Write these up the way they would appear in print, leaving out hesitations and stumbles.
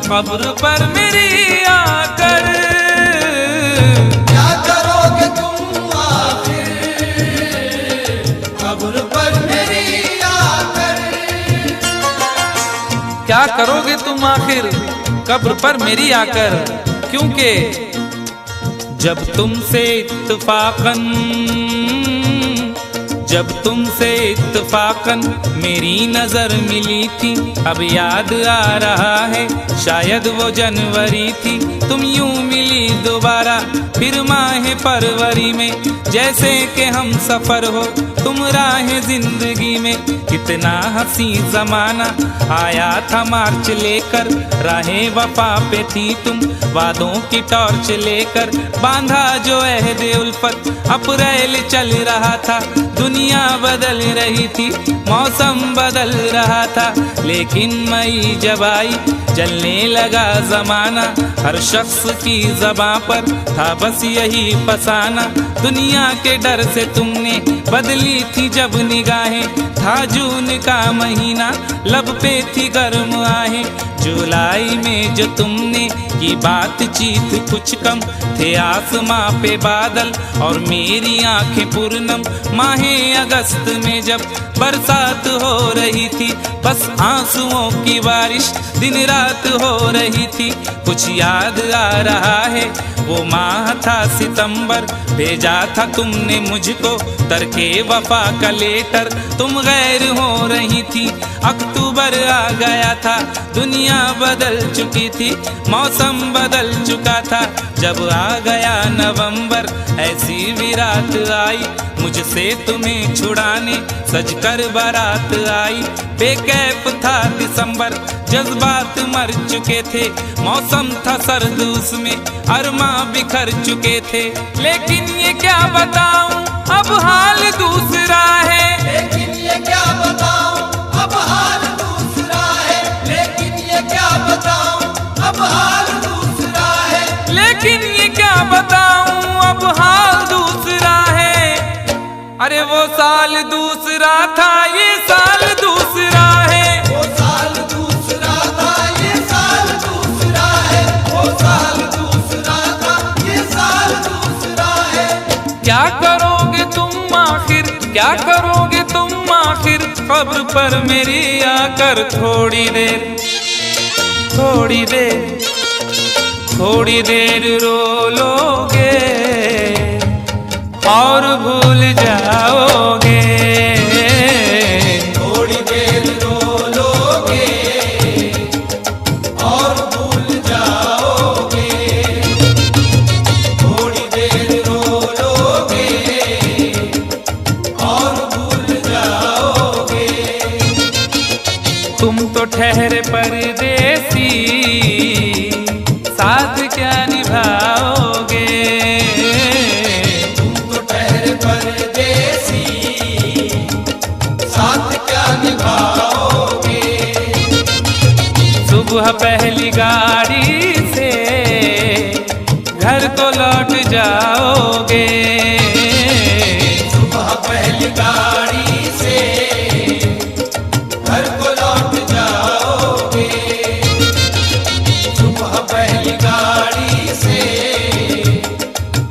कब्र पर मेरी आकर। क्या करोगे तुम आखिर कब्र पर मेरी आकर। क्या करोगे तुम आखिर कब्र पर मेरी आकर, क्योंकि जब तुमसे इत्तफाकन मेरी नजर मिली थी, अब याद आ रहा है शायद वो जनवरी थी। तुम यूं मिली दोबारा फिर माह फरवरी में, जैसे कि हम सफर हो तुम राह जिंदगी में। कितना हंसी जमाना आया था मार्च लेकर, राहें वफा पे थी तुम वादों की टॉर्च लेकर। बांधा जो अहदे उल्फत अप्रैल चल रहा था, दुनिया बदल रही थी मौसम बदल रहा था। लेकिन मई जब आई जलने लगा जमाना, हर शख्स की ज़बां पर था बस यही फसाना। दुनिया के डर से तुमने बदली थी जब निगाहें, था जून का महीना लब पे थी गर्म आहें। जुलाई में जो तुमने की बातचीत कुछ कम थे, आसमां पे बादल और मेरी आंखें पूर्णम। माहे अगस्त में जब बरसात हो रही थी, बस आंसुओं की बारिश दिन रात हो रही थी। कुछ याद आ रहा है वो माह था सितंबर, भेजा था तुमने मुझको तरके वफा का लेटर। तुम गैर हो रही थी, अक्टूबर आ गया था, दुनिया बदल चुकी थी, मौसम बदल चुका था। जब आ गया नवंबर ऐसी भी रात आई, मुझसे तुम्हें छुड़ाने सजकर बारात आई। बेकैफ था दिसंबर, जज्बात मर चुके थे, मौसम था सर्द उसमें अरमा बिखर चुके थे। लेकिन ये क्या बताऊं अब हाल दूसरा है। लेकिन ये क्या बताऊं अब हाल दूसरा है। लेकिन ये क्या बताऊं अब हाल दूसरा है। लेकिन ये क्या बताऊं अब हाल दूसरा है। अरे वो साल दूसरा था, ये साल दूसरा है। वो साल दूसरा था, ये साल दूसरा है। वो साल दूसरा था, ये साल दूसरा है। क्या करोगे तुम आखिर, क्या करोगे तुम आखिर कब्र पर मेरी आकर। थोड़ी देर थोड़ी देर थोड़ी देर रो लोगे और भूल जाओगे। थोड़ी देर रो लोगे और भूल जाओगे। थोड़ी देर रो लोगे और भूल जाओगे। तुम तो ठहरे परदेसी, साथ क्या निभाओगे। तुम तो ठहरे परदेसी, साथ क्या निभाओगे। सुबह पहली गाड़ी से घर को लौट जाओगे। सुबह पहली गाड़ी से घर को लौट जाओगे। सुबह पहली गाड़ी से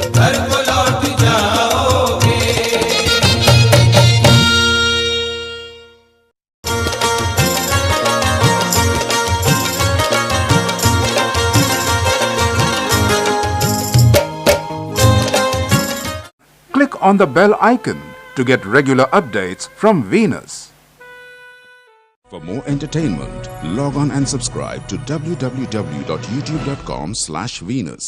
घर को लौट जाओगे। Click on the bell icon to get regular updates from Venus. For more entertainment, log on and subscribe to www.youtube.com/Venus.